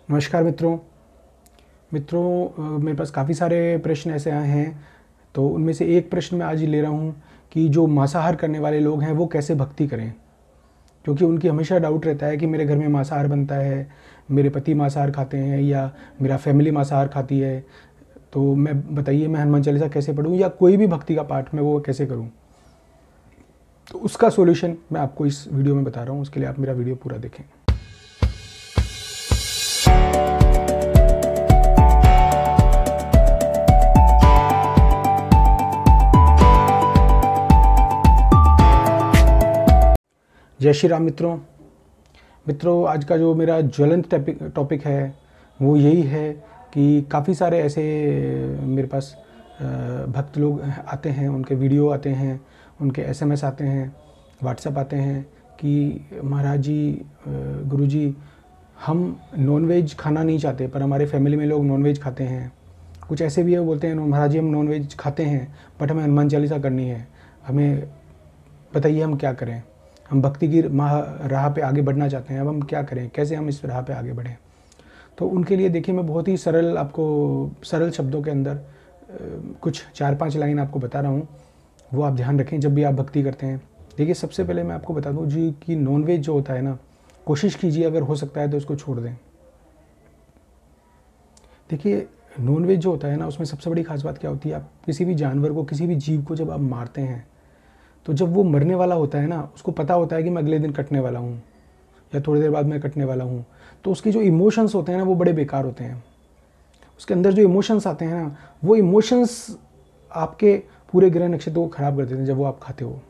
नमस्कार मित्रों। मेरे पास काफ़ी सारे प्रश्न ऐसे आए हैं, तो उनमें से एक प्रश्न मैं आज ले रहा हूँ कि जो मांसाहार करने वाले लोग हैं वो कैसे भक्ति करें। क्योंकि उनकी हमेशा डाउट रहता है कि मेरे घर में मांसाहार बनता है, मेरे पति मांसाहार खाते हैं या मेरा फैमिली मांसाहार खाती है, तो मैं हनुमान चालीसा कैसे पढूँ या कोई भी भक्ति का पाठ मैं वो कैसे करूँ। तो उसका सॉल्यूशन मैं आपको इस वीडियो में बता रहा हूँ, उसके लिए आप मेरा वीडियो पूरा देखें। जय श्री राम मित्रों, आज का जो मेरा ज्वलंत टॉपिक है वो यही है कि काफ़ी सारे ऐसे मेरे पास भक्त लोग आते हैं, उनके वीडियो आते हैं, उनके एसएमएस आते हैं, व्हाट्सएप आते हैं कि महाराज जी, गुरु जी, हम नॉनवेज खाना नहीं चाहते पर हमारे फैमिली में लोग नॉनवेज खाते हैं। कुछ ऐसे भी है, वो बोलते हैं महाराज जी हम नॉनवेज खाते हैं बट हमें हनुमान चालीसा करनी है, हमें बताइए हम क्या करें। हम भक्ति की राह पे आगे बढ़ना चाहते हैं, अब हम क्या करें, कैसे हम इस राह पे आगे बढ़ें। तो उनके लिए देखिए, मैं बहुत ही सरल शब्दों के अंदर कुछ 4-5 लाइन आपको बता रहा हूँ, वो आप ध्यान रखें जब भी आप भक्ति करते हैं। देखिए, सबसे पहले मैं आपको बता दूँ जी कि नॉनवेज जो होता है ना, कोशिश कीजिए अगर हो सकता है तो उसको छोड़ दें। देखिए, नॉनवेज जो होता है ना, उसमें सबसे बड़ी खास बात क्या होती है, आप किसी भी जानवर को, किसी भी जीव को जब आप मारते हैं तो जब वो मरने वाला होता है ना, उसको पता होता है कि मैं अगले दिन कटने वाला हूँ या थोड़ी देर बाद मैं कटने वाला हूँ, तो उसके जो इमोशंस होते हैं ना वो बड़े बेकार होते हैं। उसके अंदर जो इमोशंस आते हैं ना, वो इमोशंस आपके पूरे ग्रह नक्षत्र को ख़राब कर देते हैं जब वो आप खाते हो,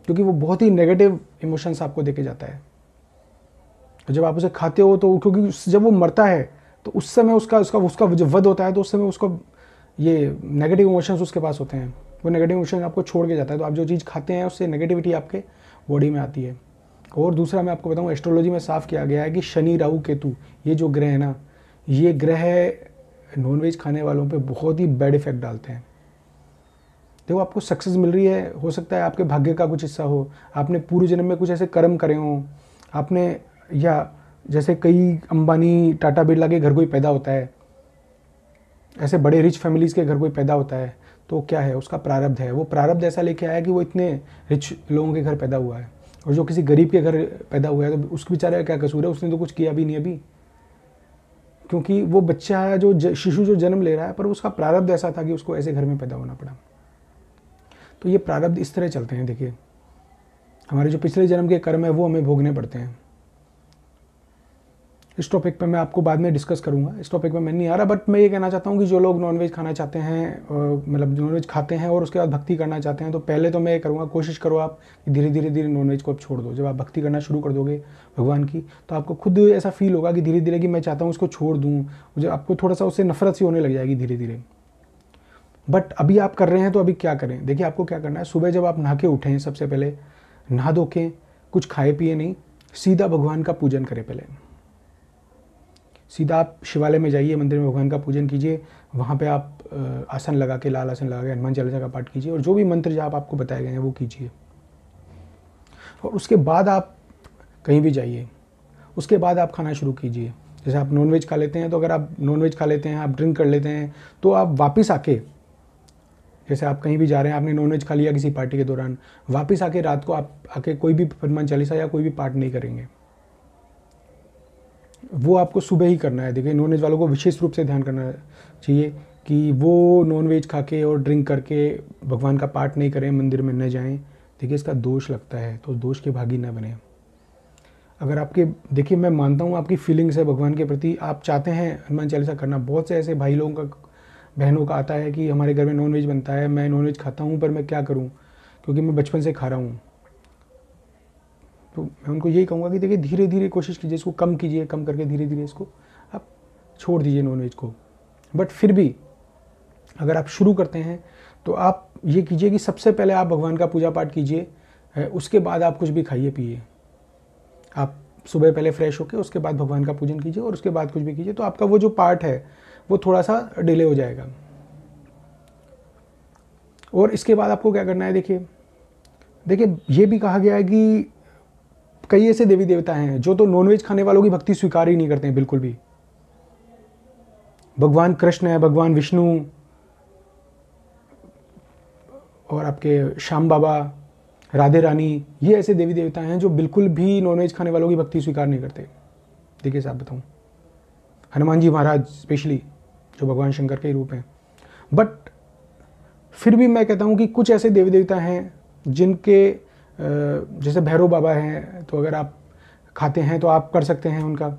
क्योंकि वो बहुत ही नेगेटिव इमोशंस आपको देके जाता है। जब आप उसे खाते हो तो क्योंकि जब वो मरता है तो उस समय उसका उसका उसका जब वध होता है तो उस समय उसको ये नेगेटिव इमोशंस उसके पास होते हैं, वो नेगेटिव इमोशन आपको छोड़ के जाता है। तो आप जो चीज़ खाते हैं उससे नेगेटिविटी आपके बॉडी में आती है। और दूसरा मैं आपको बताऊँ, एस्ट्रोलॉजी में साफ किया गया है कि शनि, राहु, केतु, ये जो ग्रह है ना, ये ग्रह नॉनवेज खाने वालों पे बहुत ही बैड इफेक्ट डालते हैं। देखो, आपको सक्सेस मिल रही है, हो सकता है आपके भाग्य का कुछ हिस्सा हो, आपने पूर्व जन्म में कुछ ऐसे कर्म करे हों आपने, या जैसे कई अंबानी, टाटा, बिरला के घर कोई पैदा होता है, ऐसे बड़े रिच फैमिलीज़ के घर कोई पैदा होता है, तो क्या है, उसका प्रारब्ध है। वो प्रारब्ध ऐसा लेके आया कि वो इतने रिच लोगों के घर पैदा हुआ है। और जो किसी गरीब के घर पैदा हुआ है तो उस बेचारे का क्या कसूर है, उसने तो कुछ किया भी नहीं अभी, क्योंकि वो बच्चा जो शिशु जो जन्म ले रहा है, पर उसका प्रारब्ध ऐसा था कि उसको ऐसे घर में पैदा होना पड़ा। तो ये प्रारब्ध इस तरह चलते हैं। देखिए, हमारे जो पिछले जन्म के कर्म है वो हमें भोगने पड़ते हैं। इस टॉपिक पे मैं आपको बाद में डिस्कस करूंगा, इस टॉपिक पे मैं नहीं आ रहा, बट मैं ये कहना चाहता हूँ कि जो लोग नॉनवेज खाना चाहते हैं, मतलब नॉनवेज खाते हैं और उसके बाद भक्ति करना चाहते हैं, तो पहले तो मैं ये करूँगा, कोशिश करो आप कि धीरे धीरे नॉनवेज को आप छोड़ दो। जब आप भक्ति करना शुरू कर दोगे भगवान की, तो आपको खुद ऐसा फील होगा कि धीरे धीरे कि मैं चाहता हूँ उसको छोड़ दूँ, मुझे आपको थोड़ा सा उससे नफरत सी होने लग जाएगी धीरे धीरे। बट अभी आप कर रहे हैं तो अभी क्या करें। देखिए, आपको क्या करना है, सुबह जब आप नहा के उठें, सबसे पहले नहा धो के, कुछ खाए पिए नहीं, सीधा भगवान का पूजन करें। पहले सीधा आप शिवालय में जाइए, मंदिर में भगवान का पूजन कीजिए, वहाँ पे आप आसन लगा के, लाल आसन लगा के हनुमान चालीसा का पाठ कीजिए और जो भी मंत्र जाप आपको बताए गए हैं वो कीजिए। और उसके बाद आप कहीं भी जाइए, उसके बाद आप खाना शुरू कीजिए। जैसे आप नॉनवेज खा लेते हैं, तो अगर आप नॉनवेज खा लेते हैं, आप ड्रिंक कर लेते हैं, तो आप वापस आके, जैसे आप कहीं भी जा रहे हैं, आपने नॉनवेज खा लिया किसी पार्टी के दौरान, वापस आके रात को आप आके कोई भी हनुमान चालीसा या कोई भी पाठ नहीं करेंगे, वो आपको सुबह ही करना है। देखिए, नॉनवेज वालों को विशेष रूप से ध्यान करना चाहिए कि वो नॉनवेज खा के और ड्रिंक करके भगवान का पाठ नहीं करें, मंदिर में न जाएं। देखिए, इसका दोष लगता है, तो दोष के भागी न बने। अगर आपके, देखिए मैं मानता हूँ आपकी फीलिंग्स है भगवान के प्रति, आप चाहते हैं हनुमान चालीसा करना। बहुत से ऐसे भाई लोगों का, बहनों का आता है कि हमारे घर में नॉनवेज बनता है, मैं नॉनवेज खाता हूँ पर मैं क्या करूँ, क्योंकि मैं बचपन से खा रहा हूँ। तो मैं उनको यही कहूँगा कि देखिए, धीरे धीरे कोशिश कीजिए, इसको कम कीजिए, कम करके धीरे धीरे इसको आप छोड़ दीजिए नॉनवेज को। बट फिर भी अगर आप शुरू करते हैं तो आप ये कीजिए कि सबसे पहले आप भगवान का पूजा पाठ कीजिए, उसके बाद आप कुछ भी खाइए पिए। आप सुबह पहले फ्रेश होकर उसके बाद भगवान का पूजन कीजिए और उसके बाद कुछ भी कीजिए, तो आपका वो जो पार्ट है वो थोड़ा सा डिले हो जाएगा। और इसके बाद आपको क्या करना है, देखिए ये भी कहा गया है कि कई ऐसे देवी देवता हैं जो तो नॉनवेज खाने वालों की भक्ति स्वीकार ही नहीं करते हैं बिल्कुल भी। भगवान कृष्ण है, भगवान विष्णु और आपके श्याम बाबा, राधे रानी, ये ऐसे देवी देवता हैं जो बिल्कुल भी नॉनवेज खाने वालों की भक्ति स्वीकार नहीं करते। देखिए साहब बताऊँ, हनुमान जी महाराज स्पेशली जो भगवान शंकर के रूप हैं। बट फिर भी मैं कहता हूँ कि कुछ ऐसे देवी देवता हैं जिनके जैसे भैरव बाबा हैं, तो अगर आप खाते हैं तो आप कर सकते हैं उनका।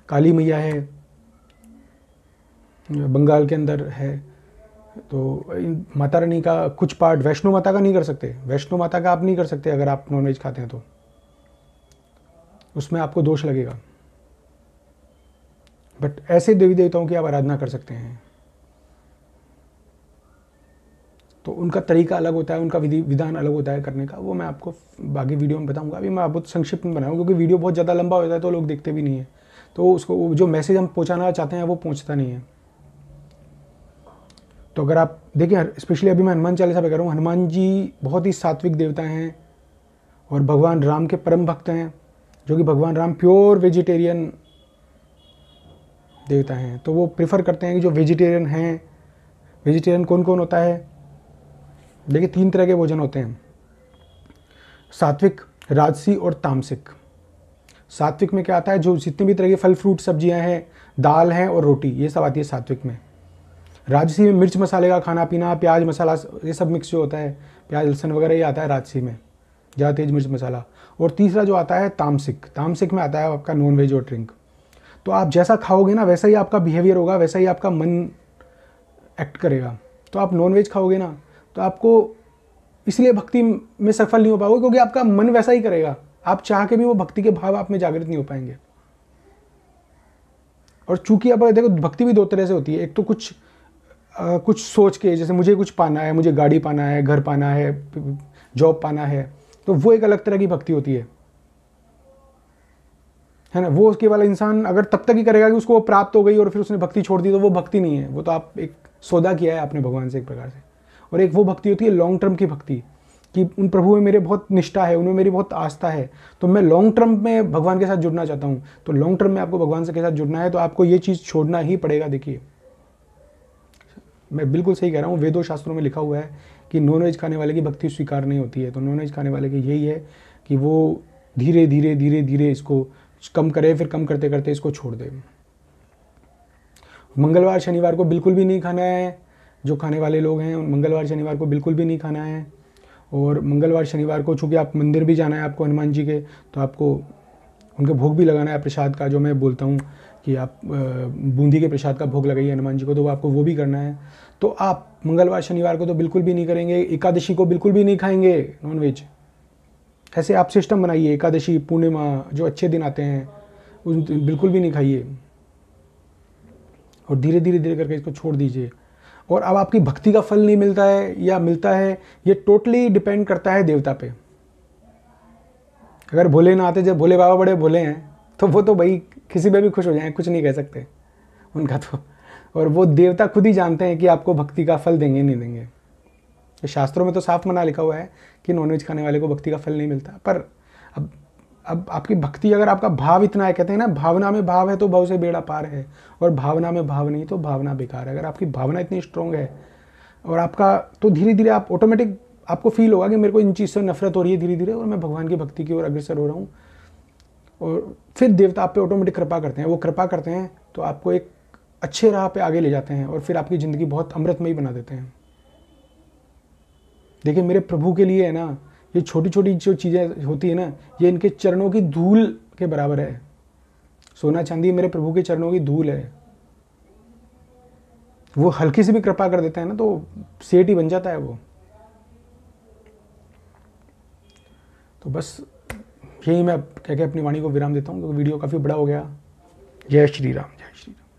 काली मैया है, बंगाल के अंदर है, तो माता रानी का कुछ पार्ट, वैष्णो माता का नहीं कर सकते, वैष्णो माता का आप नहीं कर सकते अगर आप नॉनवेज खाते हैं तो उसमें आपको दोष लगेगा। बट ऐसे देवी देवताओं की आप आराधना कर सकते हैं, तो उनका तरीका अलग होता है, उनका विधान अलग होता है करने का। वो मैं आपको बाकी वीडियो में बताऊंगा। अभी मैं बहुत संक्षिप्त में बनाऊँ क्योंकि वीडियो बहुत ज़्यादा लंबा हो जाता है तो लोग देखते भी नहीं है, तो उसको जो मैसेज हम पहुंचाना चाहते हैं वो पहुंचता नहीं है। तो अगर आप देखिए, स्पेशली अभी मैं हनुमान चालीसा पे कर रहा हूँ, हनुमान जी बहुत ही सात्विक देवता हैं और भगवान राम के परम भक्त हैं, जो कि भगवान राम प्योर वेजिटेरियन देवता हैं। तो वो प्रेफर करते हैं कि जो वेजिटेरियन हैं, वेजिटेरियन कौन कौन होता है, देखिए 3 तरह के भोजन होते हैं, सात्विक, राजसी और तामसिक। सात्विक में क्या आता है, जो जितने भी तरह के फल फ्रूट सब्जियां हैं, दाल हैं और रोटी, ये सब आती है सात्विक में। राजसी में मिर्च मसाले का खाना पीना, प्याज मसाला, ये सब मिक्स जो होता है, प्याज लहसुन वगैरह, ये आता है राजसी में, ज़्यादा तेज मिर्च मसाला। और तीसरा जो आता है तामसिक, तामसिक में आता है आपका नॉन वेज और ड्रिंक। तो आप जैसा खाओगे ना वैसा ही आपका बिहेवियर होगा, वैसा ही आपका मन एक्ट करेगा। तो आप नॉन वेज खाओगे ना तो आपको इसलिए भक्ति में सफल नहीं हो पाओगे क्योंकि आपका मन वैसा ही करेगा, आप चाह के भी वो भक्ति के भाव आप में जागृत नहीं हो पाएंगे। और चूंकि अब देखो भक्ति भी 2 तरह से होती है, एक तो कुछ सोच के, जैसे मुझे कुछ पाना है, मुझे गाड़ी पाना है, घर पाना है, जॉब पाना है, तो वो एक अलग तरह की भक्ति होती है ना। वो उसके वाला इंसान अगर तब तक ही करेगा कि उसको वो प्राप्त हो गई और फिर उसने भक्ति छोड़ दी, तो वो भक्ति नहीं है, वो तो आप एक सौदा किया है आपने भगवान से एक प्रकार से। और एक वो भक्ति होती है लॉन्ग टर्म की भक्ति, कि उन प्रभु में मेरे बहुत निष्ठा है, उनमें मेरी बहुत आस्था है, तो मैं लॉन्ग टर्म में भगवान के साथ जुड़ना चाहता हूँ। तो लॉन्ग टर्म में आपको भगवान के साथ जुड़ना है तो आपको ये चीज़ छोड़ना ही पड़ेगा। देखिए मैं बिल्कुल सही कह रहा हूँ, वेदों शास्त्रों में लिखा हुआ है कि नॉन वेज खाने वाले की भक्ति स्वीकार नहीं होती है। तो नॉन वेज खाने वाले की यही है कि वो धीरे धीरे धीरे धीरे इसको कम करे, फिर कम करते करते इसको छोड़ दे। मंगलवार शनिवार को बिल्कुल भी नहीं खाना है, जो खाने वाले लोग हैं मंगलवार शनिवार को बिल्कुल भी नहीं खाना है। और मंगलवार शनिवार को चूँकि आप मंदिर भी जाना है आपको हनुमान जी के, तो आपको उनके भोग भी लगाना है प्रसाद का, जो मैं बोलता हूँ कि आप बूंदी के प्रसाद का भोग लगाइए हनुमान जी को, तो आपको वो भी करना है। तो आप मंगलवार शनिवार को तो बिल्कुल भी नहीं करेंगे, एकादशी को बिल्कुल भी नहीं खाएंगे नॉनवेज। ऐसे आप सिस्टम बनाइए, एकादशी पूर्णिमा जो अच्छे दिन आते हैं उन बिल्कुल भी नहीं खाइए, और धीरे धीरे धीरे करके इसको छोड़ दीजिए। और अब आपकी भक्ति का फल नहीं मिलता है या मिलता है, ये टोटली डिपेंड करता है देवता पे। अगर भोले ना आते, जब भोले बाबा बड़े भोले हैं तो वो तो भाई किसी पे भी खुश हो जाएं, कुछ नहीं कह सकते उनका तो। और वो देवता खुद ही जानते हैं कि आपको भक्ति का फल देंगे नहीं देंगे। तो शास्त्रों में तो साफ मना लिखा हुआ है कि नॉनवेज खाने वाले को भक्ति का फल नहीं मिलता। पर अब आपकी भक्ति, अगर आपका भाव इतना है, कहते हैं ना भावना में भाव है तो भाव से बेड़ा पार है, और भावना में भाव नहीं तो भावना बेकार है। अगर आपकी भावना इतनी स्ट्रांग है और आपका, तो धीरे धीरे आप ऑटोमेटिक आपको फील होगा कि मेरे को इन चीज़ से नफरत हो रही है धीरे धीरे, और मैं भगवान की भक्ति की ओर अग्रसर हो रहा हूँ। और फिर देवता आप पे ऑटोमेटिक कृपा करते हैं। वो कृपा करते हैं तो आपको एक अच्छे राह पे आगे ले जाते हैं और फिर आपकी ज़िंदगी बहुत अमृतमयी बना देते हैं। देखिए मेरे प्रभु के लिए है ना, ये छोटी छोटी जो चीज़ें होती है ना, ये इनके चरणों की धूल के बराबर है। सोना चांदी मेरे प्रभु के चरणों की धूल है। वो हल्की सी भी कृपा कर देता है ना तो सेठ ही बन जाता है वो। तो बस यही मैं कह के अपनी वाणी को विराम देता हूँ, क्योंकि वीडियो काफ़ी बड़ा हो गया। जय श्री राम, जय श्री राम।